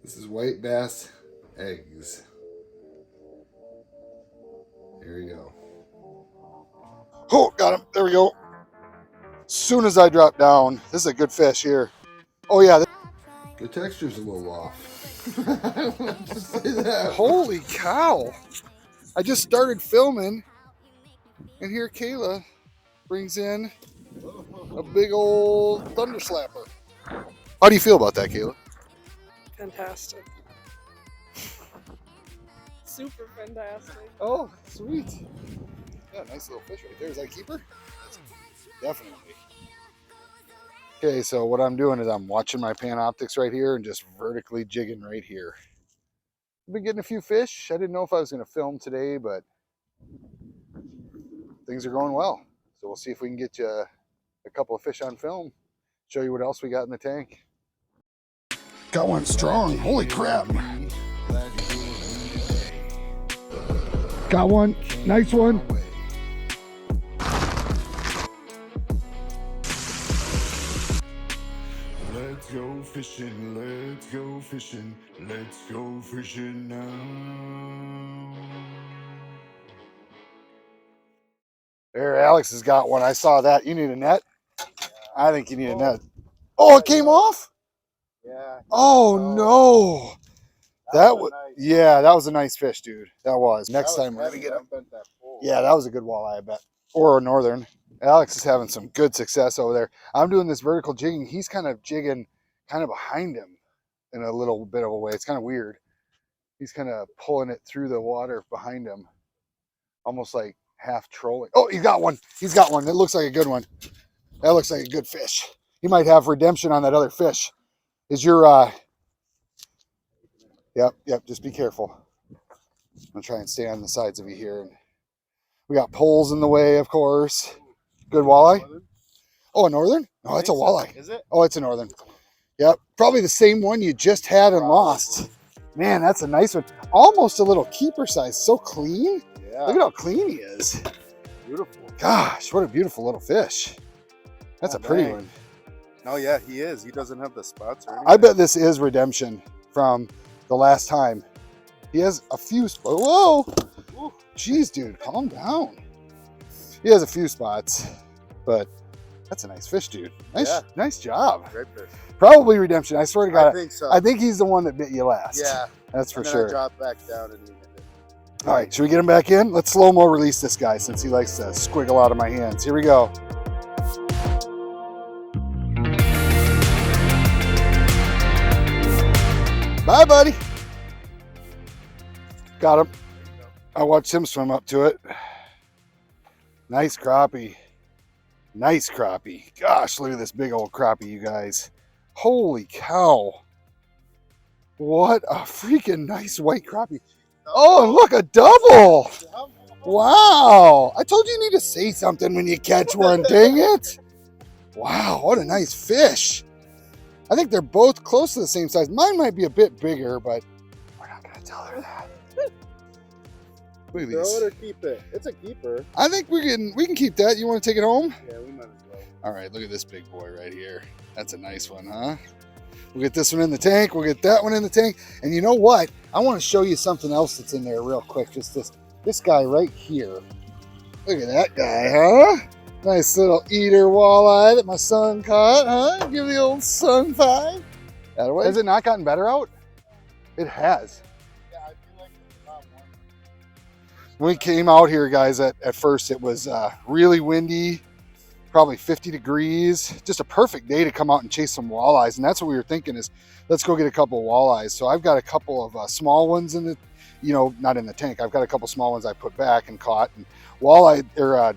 This is white bass eggs. Here we go. Oh, got him. There we go. As soon as I drop down, this is a good fish here. Oh, yeah. The texture's a little off. I want to say that. Holy cow. I just started filming, and here Kayla brings in a big old thunder slapper. How do you feel about that, Kayla? Fantastic. Super fantastic. Oh, sweet. Yeah, nice little fish right there. Is that a keeper? Definitely. Okay, so what I'm doing is I'm watching my Panoptics right here and just vertically jigging right here. I've been getting a few fish. I didn't know if I was going to film today, but things are going well. So we'll see if we can get you a couple of fish on film. Show you what else we got in the tank. Got one strong. Holy crap. Got one. Nice one. Let's go fishing, let's go fishing, let's go fishing now. There, Alex has got one. I saw that. You need a net? I think you need a net. Oh, it came off? Yeah. Oh, no. That was, nice. yeah, that was a nice fish, dude. That was. Next That was time we're going to heavy. get him. That bent that pole. Yeah, that was a good walleye, I bet. Or a northern. Alex is having some good success over there. I'm doing this vertical jigging. He's kind of jigging kind of behind him in a little bit of a way. It's kind of weird. He's kind of pulling it through the water behind him. Almost like half trolling. Oh, he got one. He's got one. It looks like a good one. That looks like a good fish. He might have redemption on that other fish. Is your, Yep, just be careful. I'm gonna try and stay on the sides of you here. We got poles in the way, of course. Good walleye. Oh, a northern? No, it's a walleye. Is it? Oh, it's a northern. Yep, probably the same one you just had and lost. Man, that's a nice one. Almost a little keeper size. So clean. Yeah. Look at how clean he is. Beautiful. Gosh, what a beautiful little fish. That's a pretty one. No, yeah, he is. He doesn't have the spots or anything. I bet this is redemption from the last time. He has a few spots. Whoa! Jeez, dude, calm down. He has a few spots, but that's a nice fish, dude. Nice job. Great fish. Probably redemption. I swear to God. I think so. I think he's the one that bit you last. Yeah. That's for and then sure. I dropped back down and he hit it. All right, should we get him back in? Let's slow-mo release this guy since he likes to squiggle out of my hands. Here we go. Bye, buddy. Got him. I watched him swim up to it. Nice crappie. Nice crappie. Gosh, look at this big old crappie, you guys. Holy cow. What a freaking nice white crappie. Oh, and look, a double. Wow. I told you you need to say something when you catch one, dang it. Wow, what a nice fish. I think they're both close to the same size. Mine might be a bit bigger, but we're not going to tell her that. Look at Throw these. it or keep it. It's a keeper. I think we can keep that. You want to take it home? Yeah, we might as well. All right, look at this big boy right here. That's a nice one, huh? We'll get this one in the tank. We'll get that one in the tank. And you know what? I want to show you something else that's in there real quick. Just this guy right here. Look at that guy, huh? Nice little eater walleye that my son caught, huh? Give the old son 5. That way. Has it not gotten better out? It has. Yeah, I feel like it's not one. When we came out here, guys, at first it was really windy, probably 50 degrees. Just a perfect day to come out and chase some walleyes. And that's what we were thinking is, let's go get a couple of walleyes. So I've got a couple of small ones in the, not in the tank. I've got a couple small ones I put back and caught. And walleye.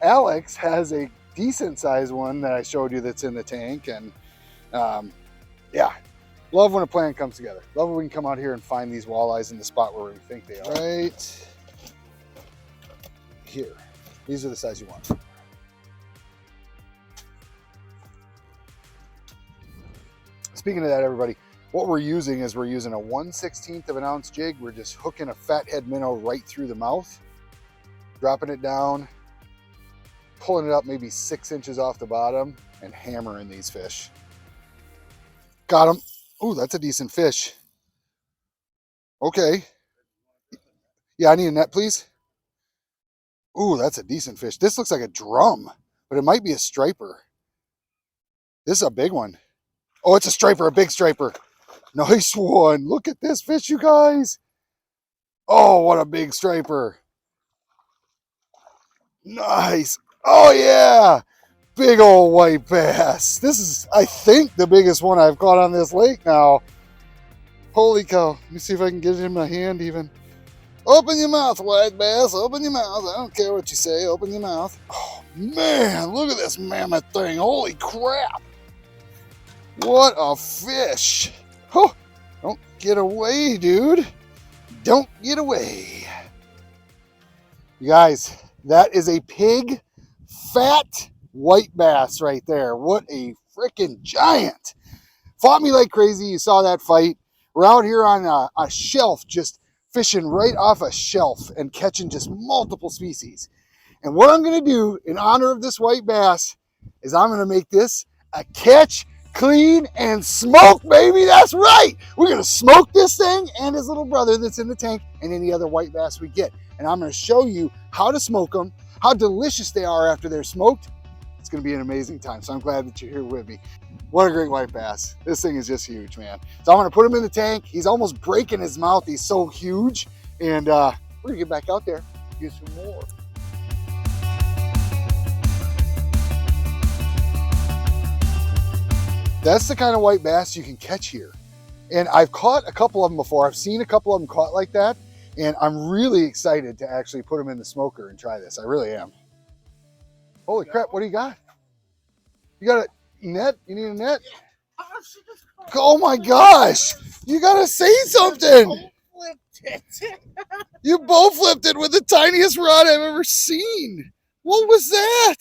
Alex has a decent sized one that I showed you that's in the tank. And yeah, love when a plan comes together. Love when we can come out here and find these walleyes in the spot where we think they are. Right here. These are the size you want. Speaking of that, everybody, what we're using is we're using a 1/16 of an ounce jig. We're just hooking a fathead minnow right through the mouth, dropping it down, pulling it up maybe 6 inches off the bottom, and hammering these fish. Got him. Ooh, that's a decent fish. Okay. Yeah, I need a net, please. Ooh, that's a decent fish. This looks like a drum, but it might be a striper. This is a big one. Oh, it's a striper, a big striper. Nice one. Look at this fish, you guys. Oh, what a big striper. Nice. Oh, yeah. Big old white bass. This is, I think, the biggest one I've caught on this lake now. Holy cow. Let me see if I can get it in my hand even. Open your mouth, white bass. Open your mouth. I don't care what you say. Open your mouth. Oh, man. Look at this mammoth thing. Holy crap. What a fish. Oh, don't get away, dude. Don't get away. You guys, that is a pig fat white bass right there. What a freaking giant. Fought me like crazy. You saw that fight. We're out here on a shelf, just fishing right off a shelf and catching just multiple species. And what I'm going to do in honor of this white bass is I'm going to make this a catch, clean, and smoke, baby. That's right. We're going to smoke this thing and his little brother that's in the tank and any other white bass we get. And I'm going to show you how to smoke them, how delicious they are after they're smoked. It's going to be an amazing time. So I'm glad that you're here with me. What a great white bass. This thing is just huge, man. So I'm going to put him in the tank. He's almost breaking his mouth. He's so huge. And we're going to get back out there, get some more. That's the kind of white bass you can catch here. And I've caught a couple of them before. I've seen a couple of them caught like that. And I'm really excited to actually put them in the smoker and try this. I really am. Holy crap, what do you got? You got a net? You need a net? Oh my gosh! You gotta say something! You both flipped it with the tiniest rod I've ever seen. What was that?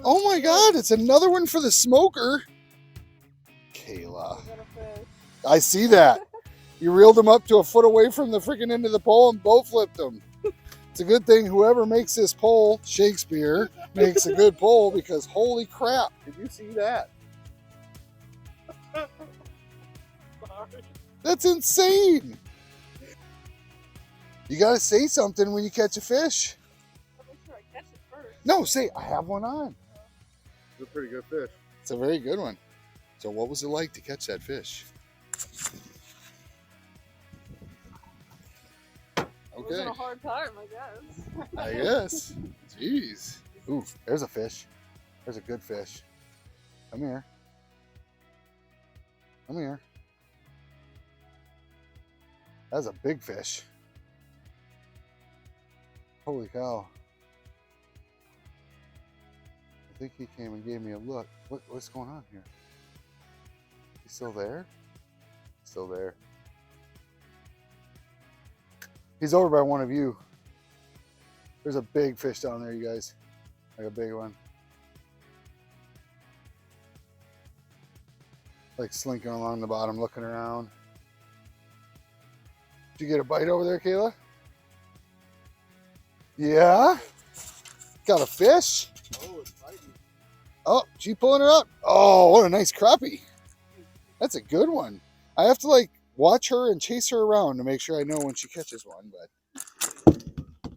Oh my god, it's another one for the smoker. Kayla. I see that. You reeled them up to a foot away from the freaking end of the pole and both flipped them. It's a good thing whoever makes this pole, Shakespeare, makes a good pole because holy crap, did you see that? That's insane. You gotta say something when you catch a fish. I'll make sure I catch it first. No, say, I have one on. It's a pretty good fish. It's a very good one. So what was it like to catch that fish? It wasn't Okay, a hard time, I guess. I guess. Jeez. Ooh, there's a fish. There's a good fish. Come here. Come here. That's a big fish. Holy cow. I think he came and gave me a look. What's going on here? He's still there? Still there. He's over by one of you. There's a big fish down there, you guys. Like a big one. Like slinking along the bottom, looking around. Did you get a bite over there, Kayla? Yeah? Got a fish? Oh, it's biting. Oh, she pulling her up. Oh, what a nice crappie. That's a good one. I have to like watch her and chase her around to make sure I know when she catches one, but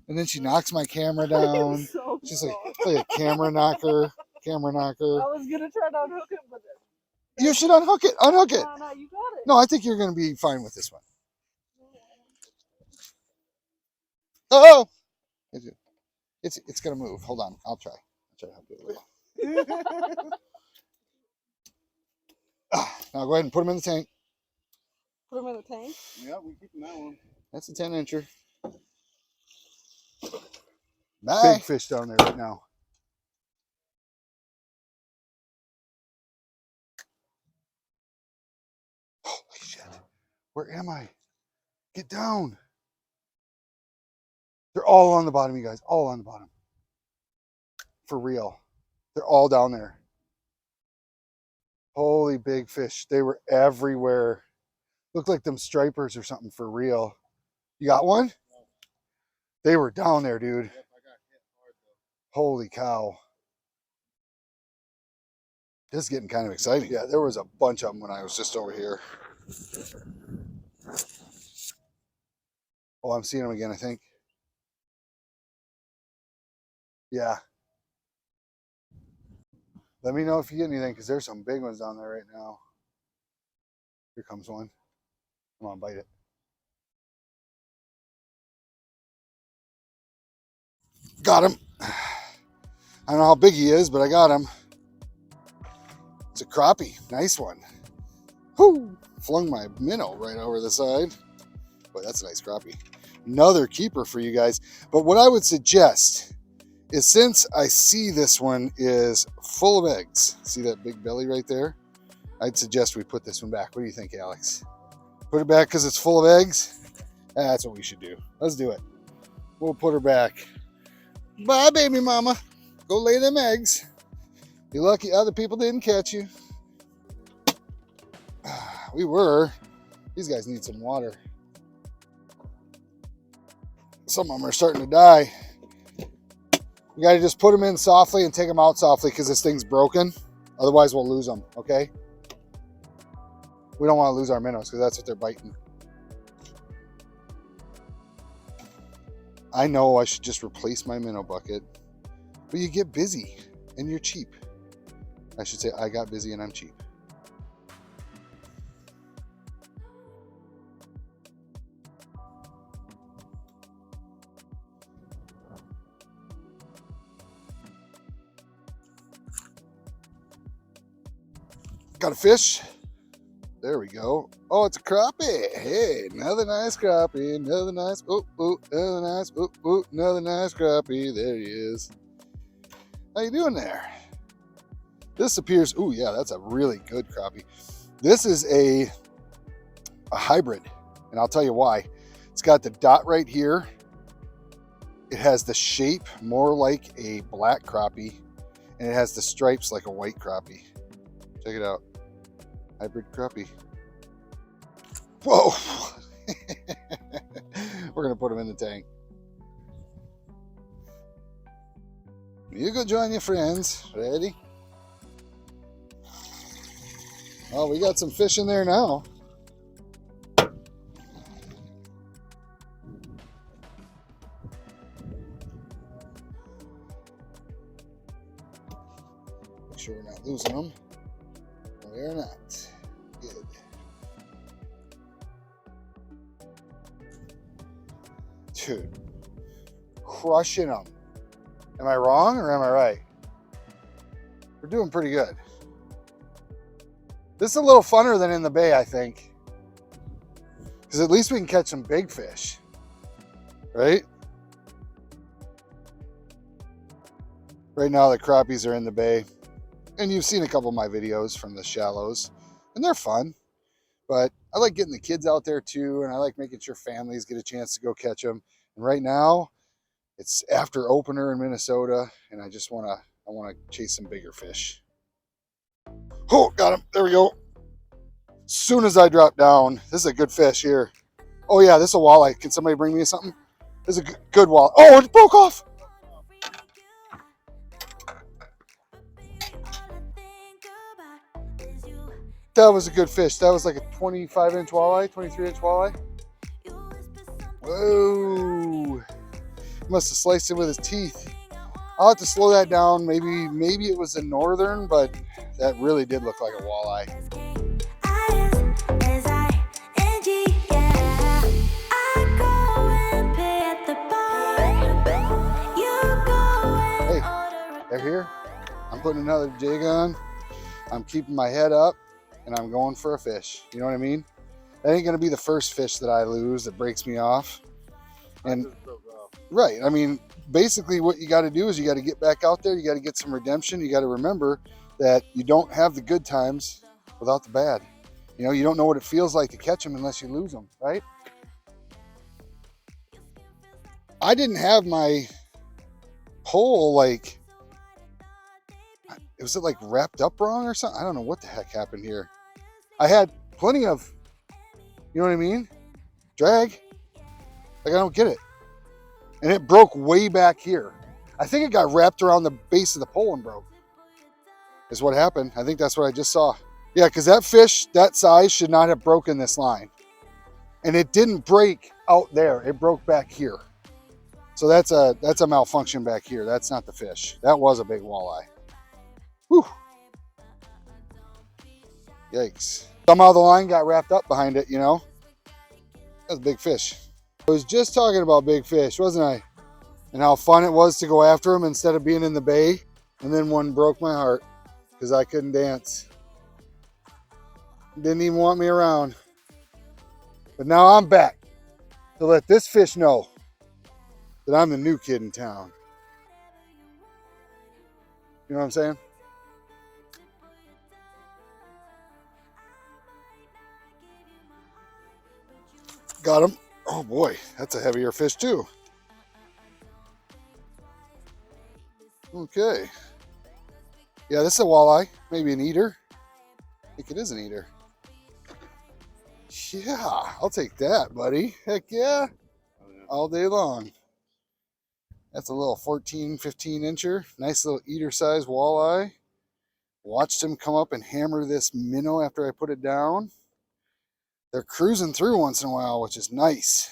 and then she knocks my camera down. So She's like a camera knocker. Camera knocker. I was gonna try to unhook it, but You should unhook it. Unhook it. no, you got it. No, I think you're gonna be fine with this one. Oh, it's gonna move. Hold on, I'll try. I'll try to help you a little. Now go ahead and put them in the tank. Put him in the tank. Yeah, we're keeping that one. That's a 10-incher. Bye. Big fish down there right now. Holy shit. Where am I? Get down. They're all on the bottom, you guys. All on the bottom. For real. They're all down there. Holy big fish. They were everywhere. Looked like them stripers or something for real. You got one? No. They were down there, dude. Yep, I got hit hard though. Holy cow. This is getting kind of exciting. Yeah, there was a bunch of them when I was just over here. Oh, I'm seeing them again, I think. Yeah. Let me know if you get anything, because there's some big ones down there right now. Here comes one. Come on, bite it. Got him. I don't know how big he is, but I got him. It's a crappie. Nice one. Whoo! Flung my minnow right over the side. Boy, that's a nice crappie. Another keeper for you guys. But what I would suggest is, since I see this one is full of eggs, see that big belly right there? I'd suggest we put this one back. What do you think, Alex? Put it back because it's full of eggs? That's what we should do. Let's do it. We'll put her back. Bye, baby mama. Go lay them eggs. You're lucky other people didn't catch you. We were. These guys need some water. Some of them are starting to die. You got to just put them in softly and take them out softly, because this thing's broken. Otherwise, we'll lose them, okay? We don't want to lose our minnows, because that's what they're biting. I know I should just replace my minnow bucket, but you get busy and you're cheap. I should say I got busy and I'm cheap. Got a fish. There we go. Oh, it's a crappie. Hey, another nice crappie. Another nice, another nice, another nice crappie. There he is. How you doing there? This appears, ooh, yeah, that's a really good crappie. This is a hybrid, and I'll tell you why. It's got the dot right here. It has the shape more like a black crappie, and it has the stripes like a white crappie. Check it out. Hybrid crappie. Whoa! We're gonna put him in the tank. You go join your friends. Ready? Oh, we got some fish in there now. Make sure we're not losing them. We're not. Good. Dude, crushing them. Am I wrong or am I right? We're doing pretty good. This is a little funner than in the bay, I think. Because at least we can catch some big fish. Right? Right now the crappies are in the bay. And you've seen a couple of my videos from the shallows. And they're fun. But I like getting the kids out there too. And I like making sure families get a chance to go catch them. And right now, it's after opener in Minnesota. And I just want to chase some bigger fish. Oh, got him. There we go. As soon as I drop down, this is a good fish here. Oh yeah, this is a walleye. Can somebody bring me something? This is a good walleye. Oh, it broke off. That was a good fish. That was like a 25-inch walleye, 23-inch walleye. Whoa. He must have sliced it with his teeth. I'll have to slow that down. Maybe it was a northern, but that really did look like a walleye. Hey, they're here. I'm putting another jig on. I'm keeping my head up, and I'm going for a fish. You know what I mean? That ain't going to be the first fish that I lose that breaks me off. And right, I mean, basically what you got to do is you got to get back out there. You got to get some redemption. You got to remember that you don't have the good times without the bad. You know, you don't know what it feels like to catch them unless you lose them, right? I didn't have my pole like, was it like wrapped up wrong or something? I don't know what the heck happened here. I had plenty of, you know what I mean? Drag. Like, I don't get it. And it broke way back here. I think it got wrapped around the base of the pole and broke. is what happened. I think that's what I just saw. Yeah, because that fish that size should not have broken this line. And it didn't break out there. It broke back here. So that's a malfunction back here. That's not the fish. That was a big walleye. Whew. Yikes. Somehow the line got wrapped up behind it, you know. That's a big fish. I was just talking about big fish, wasn't I? And how fun it was to go after them instead of being in the bay. And then one broke my heart because I couldn't dance. Didn't even want me around. But now I'm back to let this fish know that I'm the new kid in town. You know what I'm saying? Got him. Oh boy, that's a heavier fish too. Okay. Yeah, this is a walleye. Maybe an eater. I think it is an eater. Yeah, I'll take that, buddy. Heck yeah. All day long. That's a little 14, 15 incher. Nice little eater size walleye. Watched him come up and hammer this minnow after I put it down. They're cruising through once in a while, which is nice.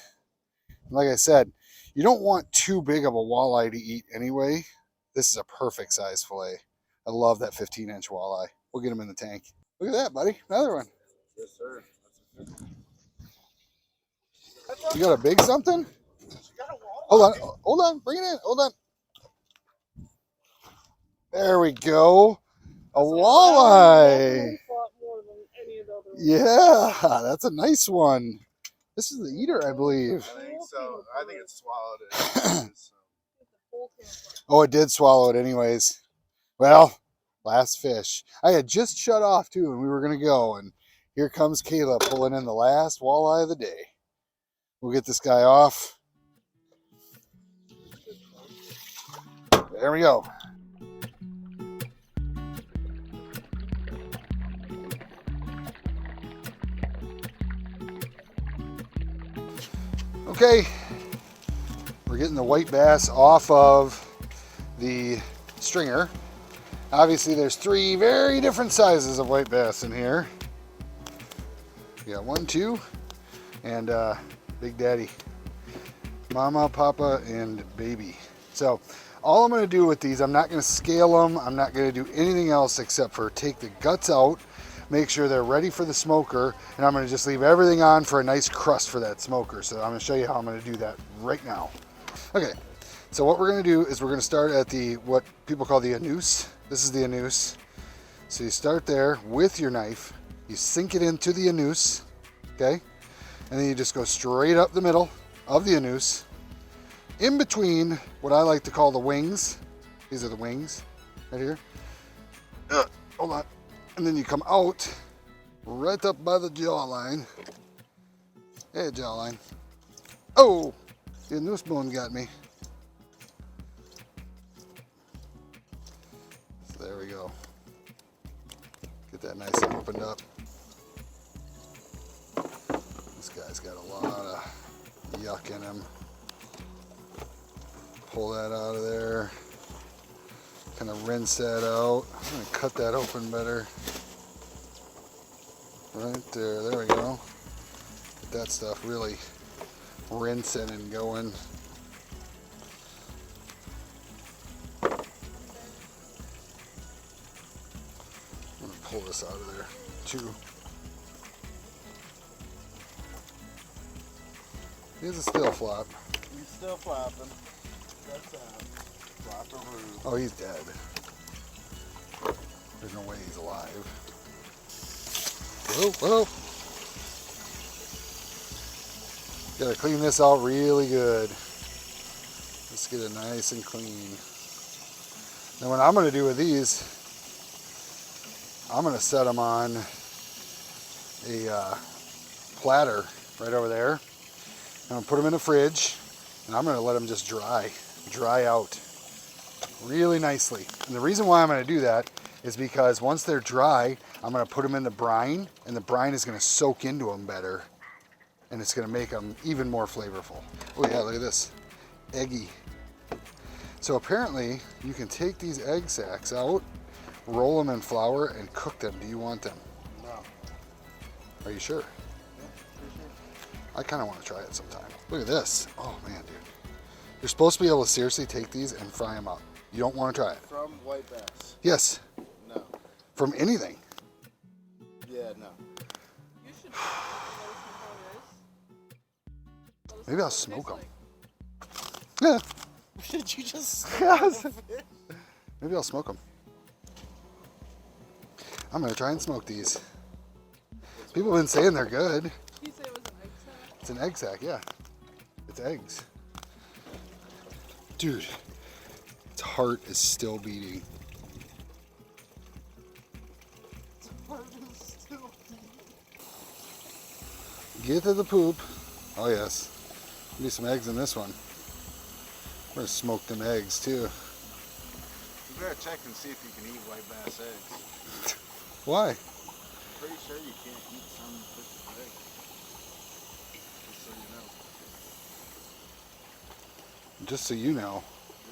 Like I said, you don't want too big of a walleye to eat anyway. This is a perfect size fillet. I love that 15-inch walleye. We'll get him in the tank. Look at that, buddy. Another one. Yes, sir. You got a big something? Hold on. Hold on. Bring it in. Hold on. There we go. A walleye. Yeah, that's a nice one. This is the eater, I believe. I think so. I think it swallowed it. Oh, it did swallow it anyways. Well, last fish. I had just shut off too, and we were going to go. And here comes Kayla pulling in the last walleye of the day. We'll get this guy off. There we go. Okay, we're getting the white bass off of the stringer. Obviously there's 3 very different sizes of white bass in here. We got 1, 2, and Big Daddy. Mama, Papa, and Baby. So all I'm gonna do with these, I'm not gonna scale them. I'm not gonna do anything else except for take the guts out, make sure they're ready for the smoker, and I'm gonna just leave everything on for a nice crust for that smoker. So I'm gonna show you how I'm gonna do that right now. Okay, so what we're gonna do is we're gonna start at the, what people call the anus. This is the anus. So you start there with your knife, you sink it into the anus, okay? And then you just go straight up the middle of the anus, in between what I like to call the wings. These are the wings, right here. Hold on. And then you come out right up by the jawline. Hey, jawline. Oh, the noose bone got me. So there we go. Get that nice and opened up. This guy's got a lot of yuck in him. Pull that out of there. Kind of rinse that out. I'm going to cut that open better. Right there. There we go. Get that stuff really rinsing and going. I'm going to pull this out of there too. He's a still flop. He's still flopping. That's flopperoo. Oh, he's dead. There's no way he's alive. Whoa, whoa. Gotta clean this out really good. Let's get it nice and clean. Now what I'm gonna do with these, I'm gonna set them on a platter right over there. I'm gonna put them in the fridge and I'm gonna let them just dry out really nicely. And the reason why I'm gonna do that is because once they're dry, I'm gonna put them in the brine, and the brine is gonna soak into them better, and it's gonna make them even more flavorful. Oh yeah, look at this, eggy. So apparently you can take these egg sacs out roll them in flour, and cook them. Do you want them? No. Are you sure? I kind of want to try it sometime. Look at this. Oh man, dude. You're supposed to be able to seriously take these and fry them up. You don't want to try it? From white bass? Yes. No. From anything. Yeah, no. You should let us know, guys. Maybe I'll smoke them. Yeah. Did you just? Maybe I'll smoke them. I'm gonna try and smoke these. People have been saying they're good. You said it was an egg sack? It's an egg sack, yeah. It's eggs. Dude, its heart is still beating. Get to the poop. Oh yes. Maybe some eggs in this one. We're gonna smoke them eggs too. You better check and see if you can eat white bass eggs. Why? Pretty sure you can't eat some fish's eggs. Just so you know. Just so you know,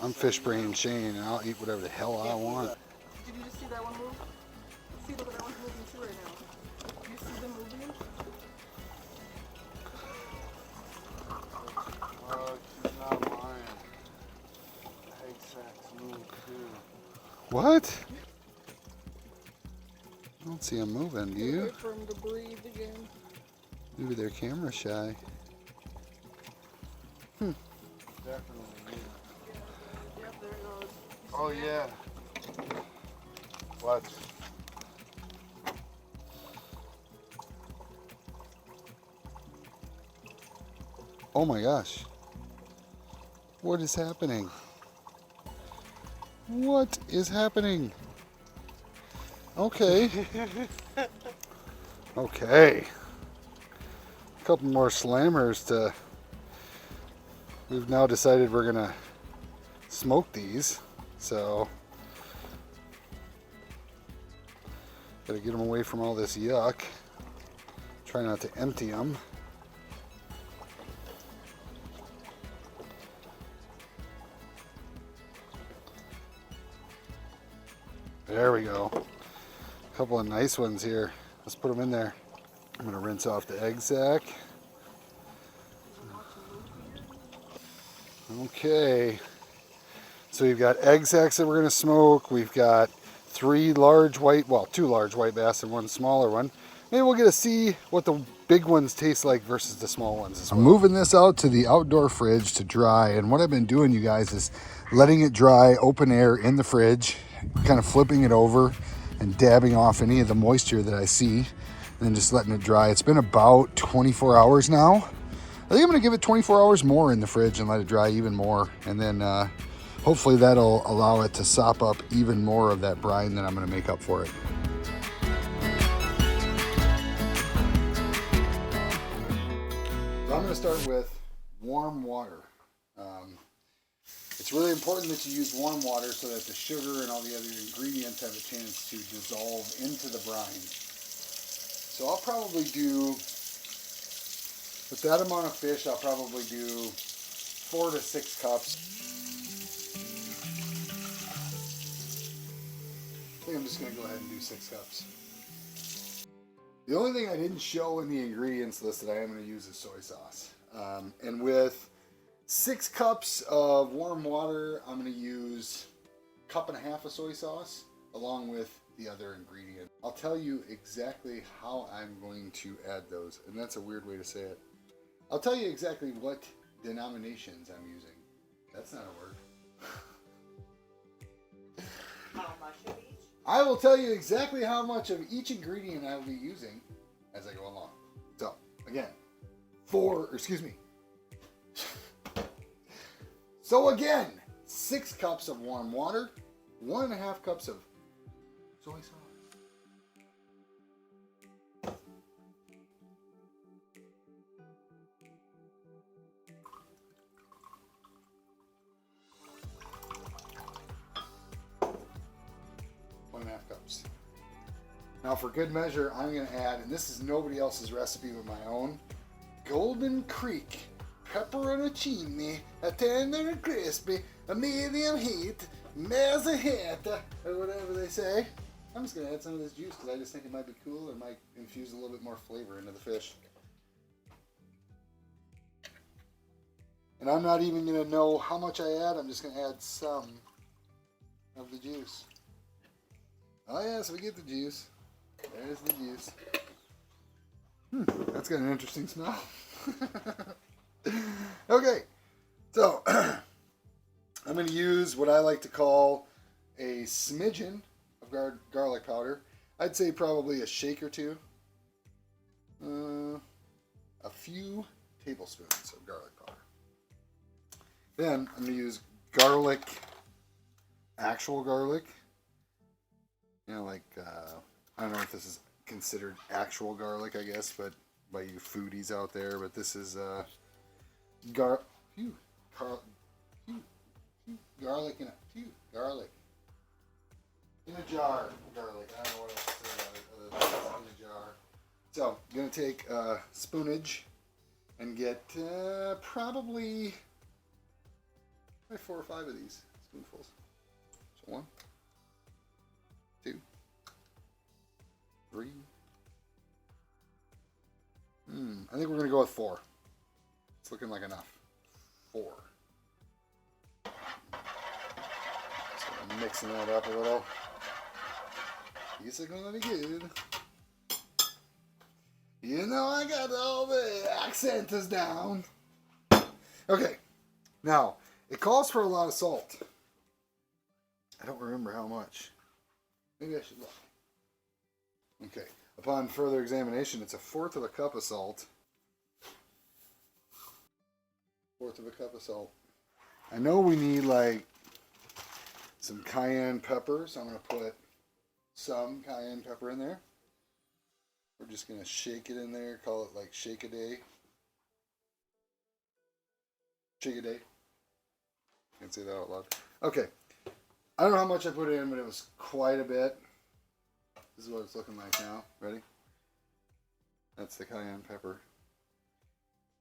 I'm FishBrain Shane and I'll eat whatever the hell I want. Did you just see that one move? See, look at that one's moving too right now. Do you see them moving? Oh, she's not lying. Egg sacks move too. What? I don't see them moving, do you? Wait for him to breathe again. Maybe they're camera shy. Definitely. Yep, there it goes. Oh yeah. What? Oh my gosh. What is happening? What is happening? Okay. Okay. A couple more slammers to... We've now decided we're gonna smoke these. So... Gotta get them away from all this yuck. Try not to empty them. There we go. A couple of nice ones here. Let's put them in there. I'm gonna rinse off the egg sack. Okay. So we've got egg sacks that we're gonna smoke. We've got two large white bass and one smaller one. Maybe we'll get to see what the big ones taste like versus the small ones as well. I'm moving this out to the outdoor fridge to dry, and what I've been doing, you guys, is letting it dry open air in the fridge, kind of flipping it over and dabbing off any of the moisture that I see, and then just letting it dry. It's been about 24 hours now. I think I'm gonna give it 24 hours more in the fridge and let it dry even more, and then hopefully that'll allow it to sop up even more of that brine that I'm gonna make up for it. So I'm gonna start with warm water. It's really important that you use warm water so that the sugar and all the other ingredients have a chance to dissolve into the brine. So I'll probably do, with that amount of fish, I'll probably do 4 to 6 cups. I think I'm just gonna go ahead and do 6 cups. The only thing I didn't show in the ingredients list that I am gonna use is soy sauce. And with 6 cups of warm water, I'm going to use 1.5 cups of soy sauce along with the other ingredient. I'll tell you exactly how I'm going to add those, and that's a weird way to say it. I'll tell you exactly what denominations I'm using. That's not a word. How much of each? I will tell you exactly how much of each ingredient I will be using as I go along. So, again, 6 cups of warm water, 1.5 cups of soy sauce. Cups. Now for good measure, I'm going to add, and this is nobody else's recipe but my own, Golden Creek pepperoncini, a tender and crispy, a medium heat, mezzaheta, or whatever they say. I'm just going to add some of this juice because I just think it might be cool. It might infuse a little bit more flavor into the fish. And I'm not even going to know how much I add. I'm just going to add some of the juice. Oh yes, we get the juice. There's the juice. That's got an interesting smell. Okay, so I'm going to use what I like to call a smidgen of garlic powder. I'd say probably a shake or two. A few tablespoons of garlic powder. Then I'm going to use garlic, actual garlic. You know, like, I don't know if this is considered actual garlic, I guess, but by you foodies out there, but this is garlic in a jar. Garlic. I don't know what else to say about it other than it's in a jar. So I'm gonna take a spoonage and get probably 4 or 5 of these spoonfuls. So 1, 2, 3. I think we're gonna go with 4. It's looking like enough. 4. So I'm mixing that up a little. These are gonna be good. You know I got all the accents down. Okay, now it calls for a lot of salt. I don't remember how much. Maybe I should look. Okay, upon further examination, it's 1/4 cup of salt. 1/4 cup of salt. I know we need like some cayenne pepper, so I'm going to put some cayenne pepper in there. We're just going to shake it in there, call it like shake a day. Shake a day. Can't say that out loud. Okay. I don't know how much I put in, but it was quite a bit. This is what it's looking like now. Ready? That's the cayenne pepper.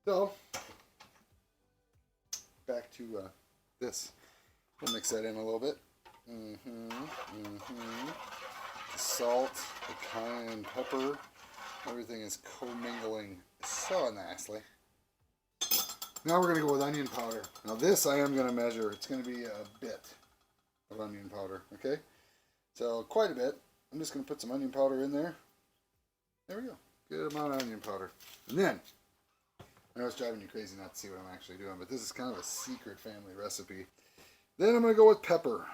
So, back to this. We'll mix that in a little bit. The salt, the cayenne pepper, everything is commingling so nicely. Now we're going to go with onion powder. Now this I am going to measure. It's going to be a bit of onion powder, okay? So quite a bit. I'm just going to put some onion powder in there. There we go. Good amount of onion powder. And then, I know it's driving you crazy not to see what I'm actually doing, but this is kind of a secret family recipe. Then I'm going to go with pepper.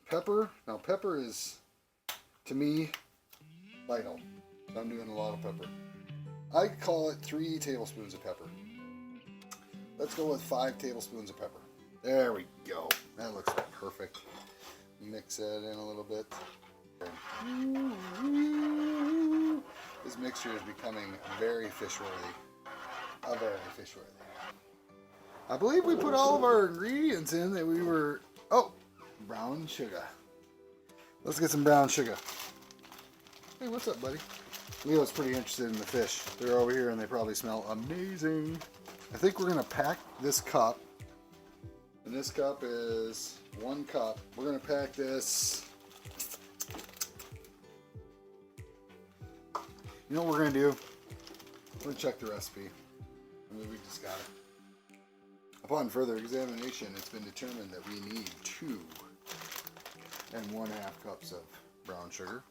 Pepper, now pepper is, to me, vital. So I'm doing a lot of pepper. I call it 3 tablespoons of pepper. Let's go with 5 tablespoons of pepper. There we go. That looks perfect. Mix that in a little bit. This mixture is becoming very fish-worthy. Very fish-worthy. I believe we put all of our ingredients in that we were... Oh! Brown sugar. Let's get some brown sugar. Hey, what's up, buddy? Leo's pretty interested in the fish. They're over here and they probably smell amazing. I think we're going to pack this cup. And this cup is 1 cup. We're going to pack this. You know what we're going to do? We're going to check the recipe. I mean, we just got it. Upon further examination, it's been determined that we need 2 and 1/2 cups of brown sugar.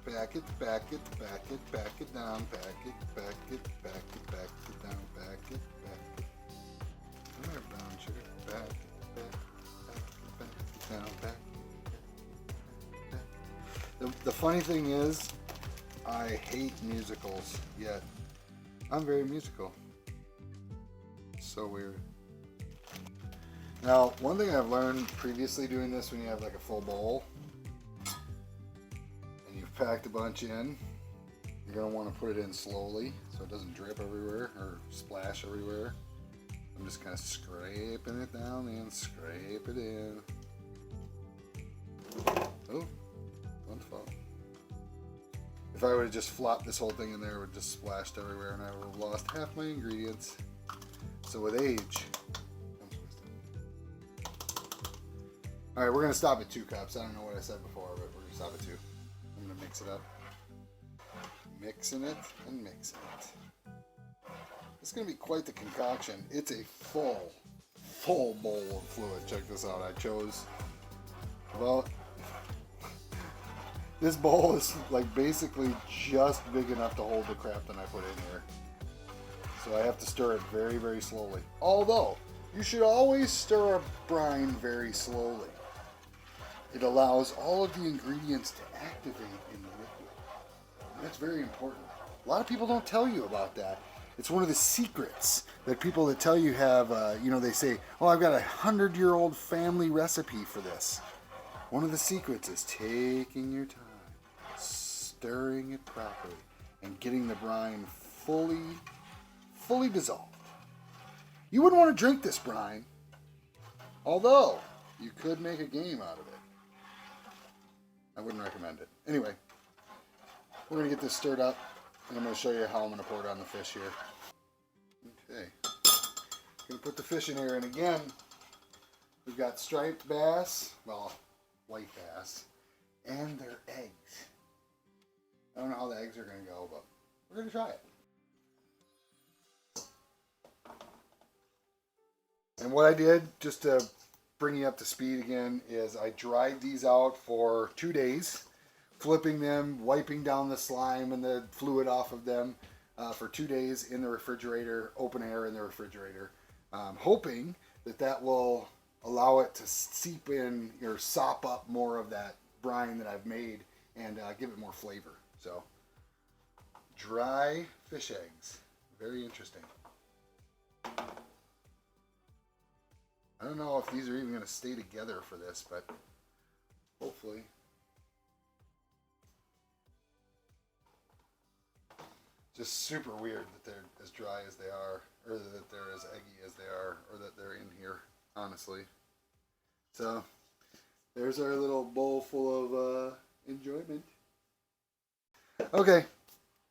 Back it, back it, back it, back it down, back it, back it, back it, back it down, back it, back it. All right, brown sugar, back it, back it, back it down, back it. The funny thing is, I hate musicals, yet I'm very musical. So weird. Now, one thing I've learned previously doing this, when you have like a full bowl and you've packed a bunch in, you're going to want to put it in slowly so it doesn't drip everywhere or splash everywhere. I'm just kind of scraping it down and scrape it in. Oh, don't fall. If I would have just flopped this whole thing in there, it would have just splashed everywhere and I would have lost half my ingredients. So with age, All right, we're gonna stop at 2 cups. I don't know what I said before, but we're gonna stop at 2. I'm gonna mix it up. Mixing it and mixing it. It's gonna be quite the concoction. It's a full bowl of fluid. Check this out. I chose, well, this bowl is like basically just big enough to hold the crap that I put in here. So I have to stir it very, very slowly. Although, you should always stir a brine very slowly. It allows all of the ingredients to activate in the liquid. And that's very important. A lot of people don't tell you about that. It's one of the secrets that people that tell you have, they say, oh, I've got a 100-year-old family recipe for this. One of the secrets is taking your time, stirring it properly, and getting the brine fully dissolved. You wouldn't want to drink this brine, although you could make a game out of it. I wouldn't recommend it. Anyway, we're going to get this stirred up, and I'm going to show you how I'm going to pour it on the fish here. Okay. Going to put the fish in here, and again, we've got striped bass, well, white bass, and their eggs. I don't know how the eggs are going to go, but we're going to try it. And what I did, just to bring you up to speed again, is I dried these out for 2 days, flipping them, wiping down the slime and the fluid off of them for 2 days in the refrigerator, open air in the refrigerator, hoping that will allow it to seep in or sop up more of that brine that I've made and give it more flavor. So, dry fish eggs, very interesting. I don't know if these are even going to stay together for this, but hopefully. Just super weird that they're as dry as they are, or that they're as eggy as they are, or that they're in here, honestly. So, there's our little bowl full of enjoyment. Okay,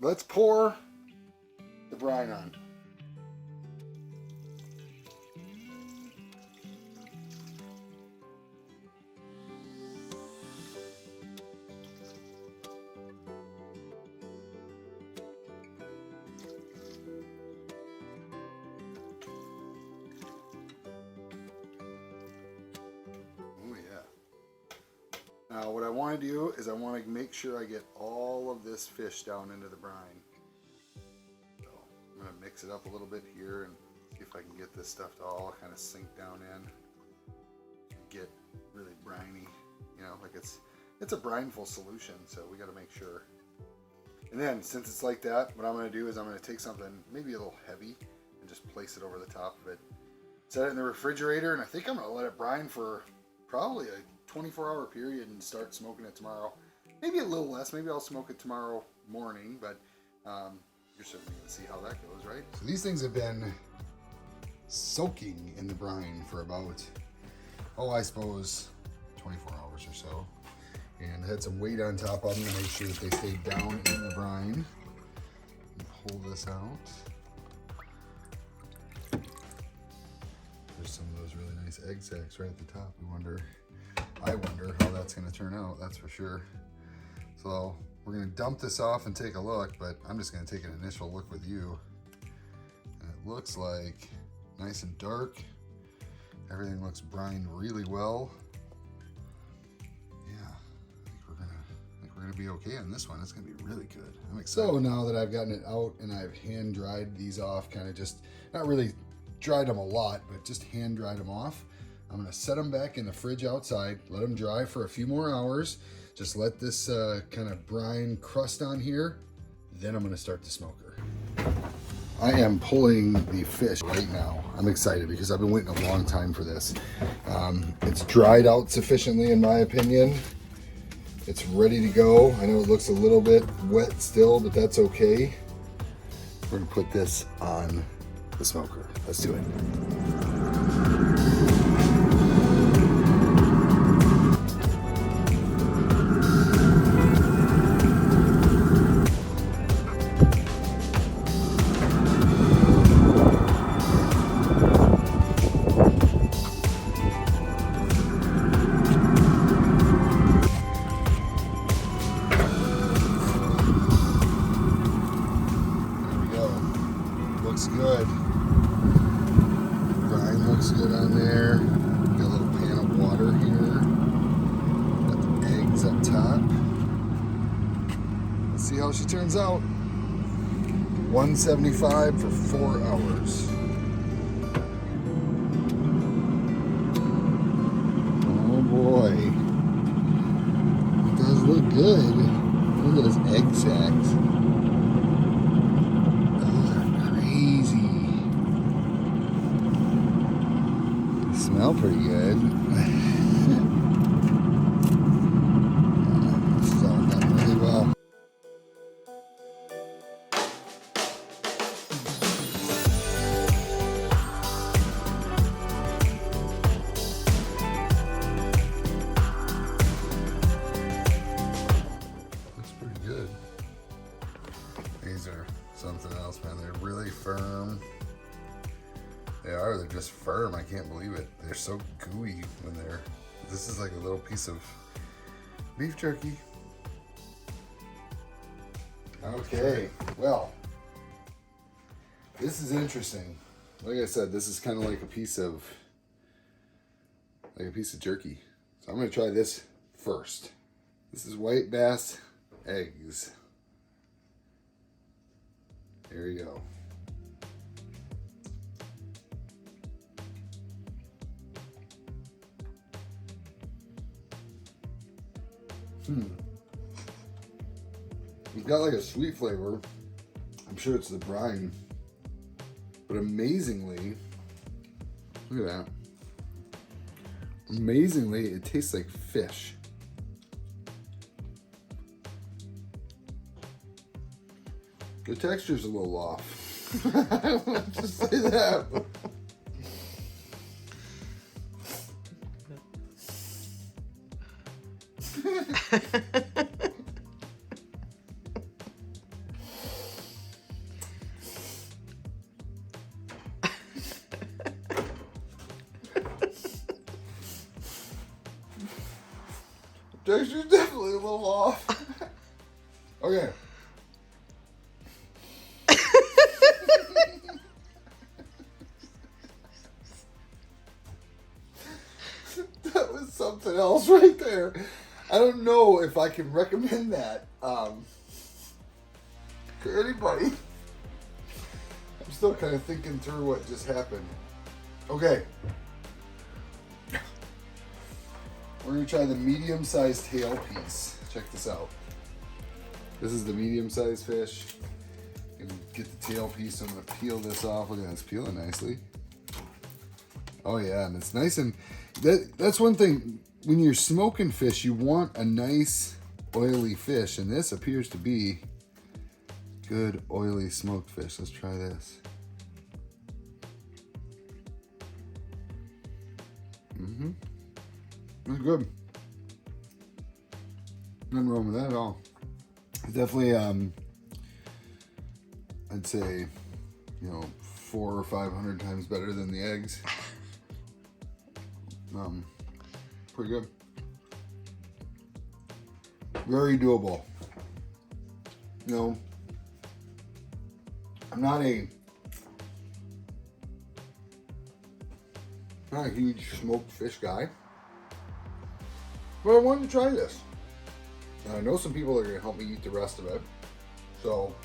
let's pour the brine on. Now what I want to do is I want to make sure I get all of this fish down into the brine. So I'm going to mix it up a little bit here and see if I can get this stuff to all kind of sink down in and get really briny. You know, like it's a brineful solution, so we got to make sure. And then since it's like that, what I'm going to do is I'm going to take something maybe a little heavy and just place it over the top of it. Set it in the refrigerator, and I think I'm going to let it brine for probably a 24-hour period and start smoking it tomorrow. Maybe a little less. Maybe I'll smoke it tomorrow morning, but you're certainly going to see how that goes, right? So these things have been soaking in the brine for about, I suppose 24 hours or so. And I had some weight on top of them to make sure that they stayed down in the brine. Pull this out. There's some of those really nice egg sacs right at the top. I wonder how that's going to turn out, that's for sure. So we're going to dump this off and take a look, but I'm just going to take an initial look with you. And it looks like nice and dark. Everything looks brined really well. Yeah, I think we're gonna be okay on this one. It's gonna be really good. I'm excited. So now that I've gotten it out and I've hand dried these off, kind of just, not really dried them a lot, but just hand dried them off. I'm gonna set them back in the fridge outside, let them dry for a few more hours. Just let this kind of brine crust on here. Then I'm gonna start the smoker. I am pulling the fish right now. I'm excited because I've been waiting a long time for this. It's dried out sufficiently in my opinion. It's ready to go. I know it looks a little bit wet still, but that's okay. We're gonna put this on the smoker. Let's do it. looks good. Brine looks good on there. Got a little pan of water here. Got the eggs up top. Let's see how she turns out. 175 for 4 hours. Oh boy. It does look good. Look at those egg sacs. Those are crazy. They smell pretty good. This is all done really well. Good. These are something else, man. They're really firm. They're just firm. I can't believe it. They're so gooey when they're. This is like a little piece of beef jerky. Okay, well, this is interesting. Like I said, this is kind of like a piece of jerky. So I'm gonna try this first. This is white bass eggs. Here you go. It's got like a sweet flavor. I'm sure it's the brine. But amazingly, look at that. Amazingly, it tastes like fish. The texture's a little off. Let's just say that. Texture's definitely a little off. Okay. That was something else right there. I don't know if I can recommend that to anybody. I'm still kind of thinking through what just happened. Okay. We're going to try the medium-sized tail piece. Check this out. This is the medium-sized fish. You can get the tail piece. I'm going to peel this off. Look at that, it's peeling nicely. Oh yeah, and it's nice, and that's one thing. When you're smoking fish, you want a nice oily fish, and this appears to be good oily smoked fish. Let's try this. It's good. Nothing wrong with that at all. It's definitely, I'd say, 400 or 500 times better than the eggs. Pretty good. Very doable. I'm not a huge smoked fish guy, but I wanted to try this. And I know some people are going to help me eat the rest of it. So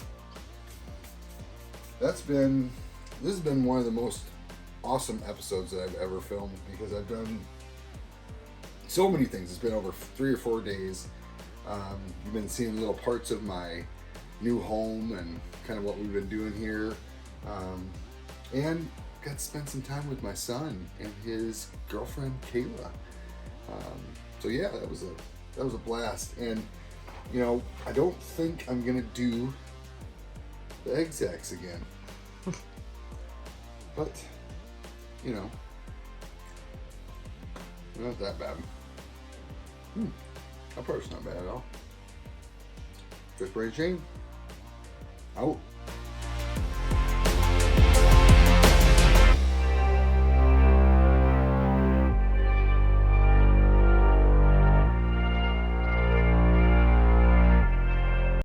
this has been one of the most awesome episodes that I've ever filmed, because I've done so many things. It's been over 3 or 4 days. You've been seeing little parts of my new home and kind of what we've been doing here. And got to spend some time with my son and his girlfriend, Kayla. So yeah, that was a blast. And I don't think I'm gonna do the egg sacs again. But not that bad. That part's not bad at all. FishBrain Shane out.